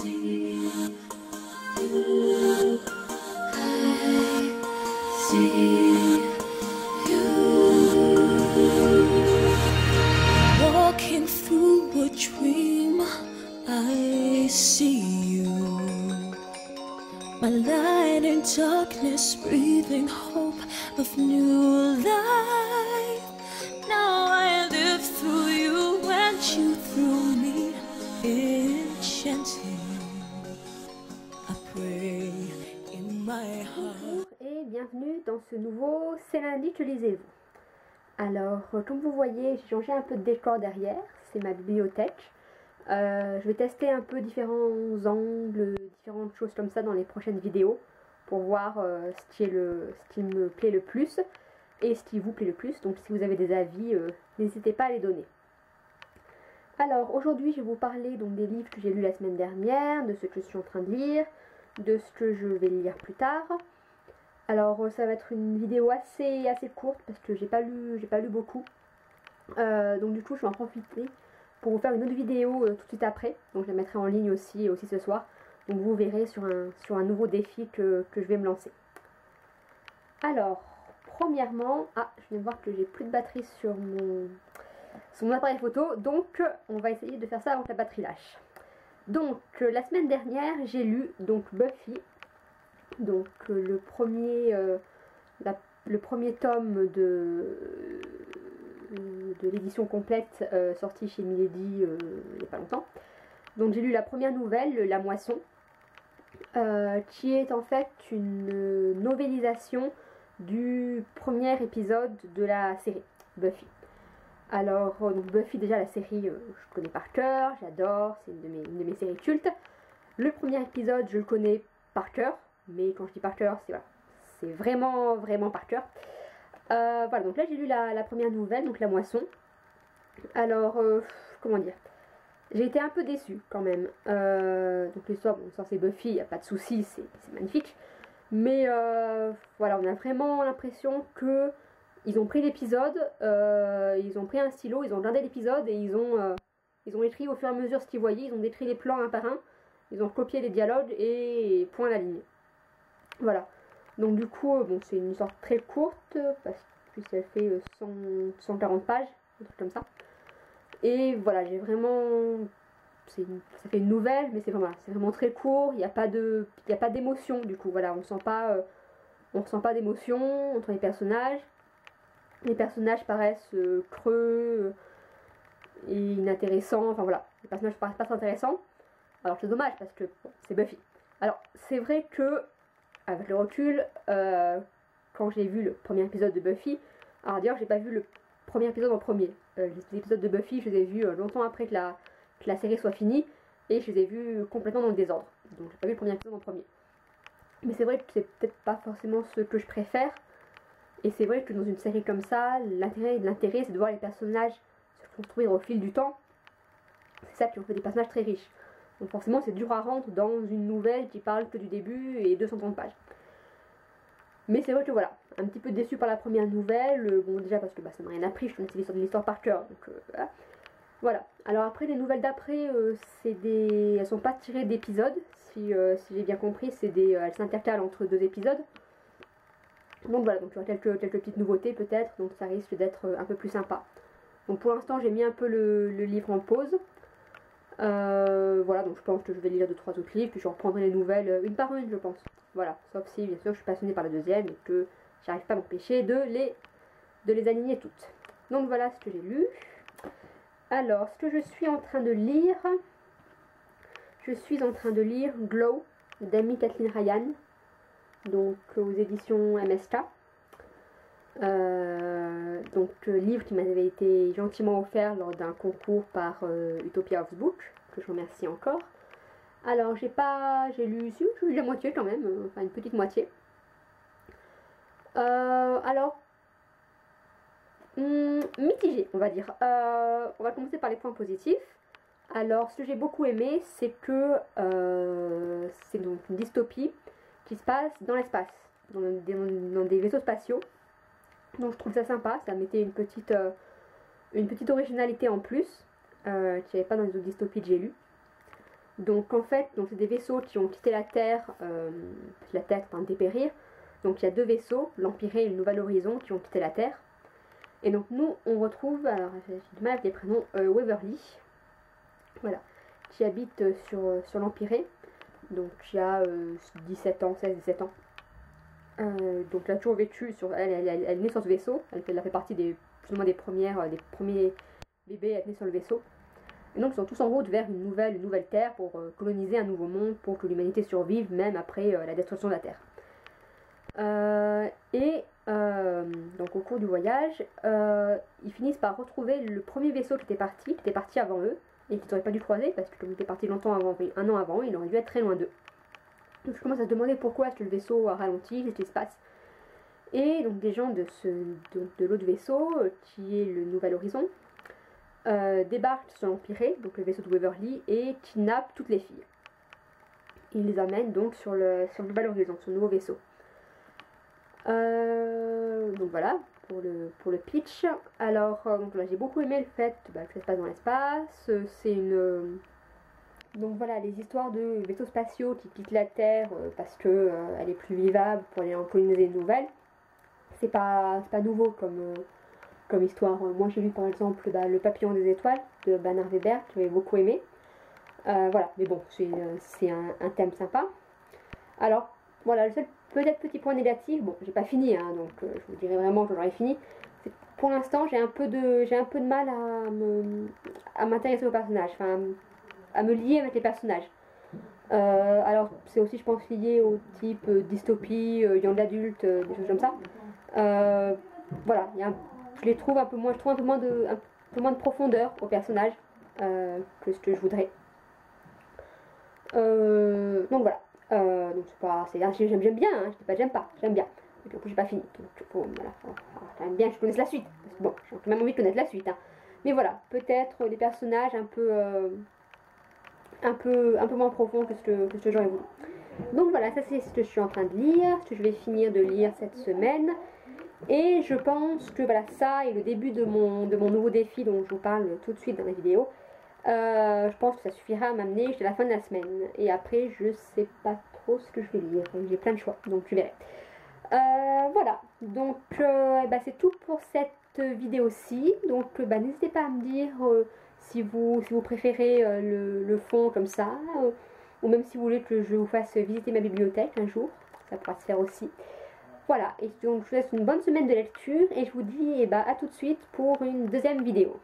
Walking through a dream, I see you. My light in darkness, breathing hope of new life. Now I live through you and you through me, enchanting. I pray in my heart. Bonjour et bienvenue dans ce nouveau C'est lundi que lisez-vous. Alors, comme vous voyez, j'ai changé un peu de décor derrière, c'est ma bibliothèque. Je vais tester un peu différents angles, différentes choses comme ça dans les prochaines vidéos pour voir ce qui me plaît le plus et ce qui vous plaît le plus. Donc si vous avez des avis, n'hésitez pas à les donner. Alors aujourd'hui je vais vous parler donc des livres que j'ai lus la semaine dernière, de ce que je suis en train de lire, de ce que je vais lire plus tard. Alors ça va être une vidéo assez courte parce que j'ai pas lu beaucoup. Donc du coup je vais en profiter pour vous faire une autre vidéo tout de suite après. Donc je la mettrai en ligne aussi ce soir. Donc vous verrez sur un nouveau défi que je vais me lancer. Alors, premièrement, je viens de voir que j'ai plus de batterie sur mon appareil photo. Donc on va essayer de faire ça avant que la batterie lâche. Donc la semaine dernière j'ai lu donc Buffy. Donc le premier tome de l'édition complète sortie chez Milady il n'y a pas longtemps. Donc j'ai lu la première nouvelle, La Moisson, qui est en fait une novélisation du premier épisode de la série Buffy. Alors donc Buffy, déjà la série je connais par cœur, j'adore, c'est une de mes séries cultes. Le premier épisode je le connais par cœur, mais quand je dis par cœur c'est vraiment par cœur. Voilà, donc là j'ai lu la première nouvelle, donc La Moisson. Alors comment dire, j'ai été un peu déçue quand même. Donc l'histoire, bon ça c'est Buffy, il n'y a pas de souci, c'est magnifique. Mais voilà, on a vraiment l'impression que ils ont pris l'épisode, ils ont pris un stylo, ils ont regardé l'épisode et ils ont écrit au fur et à mesure ce qu'ils voyaient, ils ont décrit les plans un par un, ils ont copié les dialogues et point à la ligne. Voilà. Donc du coup, bon, c'est une histoire très courte, parce que ça fait 140 pages, un truc comme ça. Et voilà, j'ai vraiment... ça fait une nouvelle, mais c'est vraiment très court, il n'y a pas d'émotion du coup, voilà, on ressent pas d'émotion entre les personnages. Les personnages paraissent creux et inintéressants, enfin voilà, les personnages paraissent pas très intéressants. Alors c'est dommage parce que bon, c'est Buffy. Alors c'est vrai que avec le recul, quand j'ai vu le premier épisode de Buffy, alors d'ailleurs j'ai pas vu le premier épisode en premier, les épisodes de Buffy je les ai vus longtemps après que la série soit finie, et je les ai vus complètement dans le désordre, donc j'ai pas vu le premier épisode en premier. Mais c'est vrai que c'est peut-être pas forcément ce que je préfère, et c'est vrai que dans une série comme ça, l'intérêt c'est de voir les personnages se construire au fil du temps. C'est ça qui en fait des personnages très riches. Donc forcément c'est dur à rendre dans une nouvelle qui parle que du début et 230 pages. Mais c'est vrai que voilà, un petit peu déçu par la première nouvelle, bon déjà parce que ça m'a rien appris, je connaissais l'histoire par cœur, donc voilà. Alors après les nouvelles d'après, elles sont pas tirées d'épisodes, si j'ai bien compris, elles s'intercalent entre deux épisodes. Donc voilà, donc il y aura quelques petites nouveautés peut-être, donc ça risque d'être un peu plus sympa. Donc pour l'instant j'ai mis un peu le livre en pause. Voilà, donc je pense que je vais lire 2-3 autres livres, puis je reprendrai les nouvelles une par une, je pense. Voilà, sauf si bien sûr je suis passionnée par la deuxième et que j'arrive pas à m'empêcher de les aligner toutes. Donc voilà ce que j'ai lu. Alors, ce que je suis en train de lire, Glow d'Amy Kathleen Ryan, donc aux éditions MSK. Donc livre qui m'avait été gentiment offert lors d'un concours par Utopia of Book, que je remercie encore. Alors j'ai lu la moitié quand même, enfin une petite moitié. Alors mitigé on va dire. On va commencer par les points positifs. Alors ce que j'ai beaucoup aimé, c'est que c'est donc une dystopie qui se passe dans l'espace, dans des vaisseaux spatiaux. Donc je trouve ça sympa, ça mettait une petite originalité en plus, qu'il n'y avait pas dans les autres dystopies que j'ai lues. Donc en fait, c'est des vaisseaux qui ont quitté la Terre est en train de dépérir. Donc il y a deux vaisseaux, l'Empiré et le Nouvel Horizon, qui ont quitté la Terre. Et donc nous, on retrouve, alors j'ai du mal avec les prénoms, Waverly, voilà, qui habite sur l'Empiré. Donc il y a 17 ans, 16-17 ans. Donc elle a toujours vécu, elle est née sur ce vaisseau, elle a fait partie plus ou moins des premiers bébés à être nés sur le vaisseau. Et donc ils sont tous en route vers une nouvelle Terre pour coloniser un nouveau monde, pour que l'humanité survive même après la destruction de la Terre. Donc au cours du voyage, ils finissent par retrouver le premier vaisseau qui était parti avant eux, et qu'ils n'auraient pas dû croiser, parce que comme il était parti longtemps avant, un an avant, il aurait dû être très loin d'eux. Donc je commence à se demander pourquoi est-ce que le vaisseau a ralenti, qu'est-ce qui se passe. Et donc des gens de l'autre vaisseau, qui est le Nouvel Horizon, débarquent sur l'Empiré, donc le vaisseau de Waverly, et kidnappent toutes les filles. Ils les amènent donc sur le Nouvel Horizon, sur le nouveau vaisseau. Donc voilà pour le pitch. Alors donc là, j'ai beaucoup aimé le fait que ça se passe dans l'espace. Donc voilà, les histoires de vaisseaux spatiaux qui quittent la Terre parce que elle est plus vivable pour aller en coloniser de nouvelles. C'est pas nouveau comme histoire. Moi j'ai lu par exemple Le Papillon des Étoiles de Bernard Weber, que j'avais beaucoup aimé. Voilà, mais bon, c'est un thème sympa. Alors voilà, le seul peut-être petit point négatif, bon j'ai pas fini hein, donc je vous dirai vraiment que j'aurai fini. Pour l'instant j'ai un peu de mal à m'intéresser aux personnages, enfin à me lier avec les personnages. Alors c'est aussi je pense lié au type dystopie, young adulte, des choses comme ça. Voilà, je les trouve un peu moins, je trouve un peu moins de profondeur aux personnages que ce que je voudrais. Donc voilà. Donc j'aime bien, hein, je dis pas que j'aime pas, j'aime bien. Et puis j'ai pas fini. Donc voilà, j'aime bien que je connaisse la suite. Parce que bon, j'ai quand même envie de connaître la suite. Hein. Mais voilà, peut-être des personnages un peu moins profonds que ce que j'aurais voulu. Donc voilà, ça c'est ce que je suis en train de lire, ce que je vais finir de lire cette semaine. Et je pense que voilà, ça est le début de mon nouveau défi dont je vous parle tout de suite dans la vidéo. Je pense que ça suffira à m'amener jusqu'à la fin de la semaine. Et après, je sais pas trop ce que je vais lire. J'ai plein de choix, donc tu verras. Voilà, donc c'est tout pour cette vidéo-ci. Donc n'hésitez pas à me dire si vous préférez le fond comme ça, ou même si vous voulez que je vous fasse visiter ma bibliothèque un jour. Ça pourra se faire aussi. Voilà, et donc je vous laisse une bonne semaine de lecture et je vous dis à tout de suite pour une deuxième vidéo.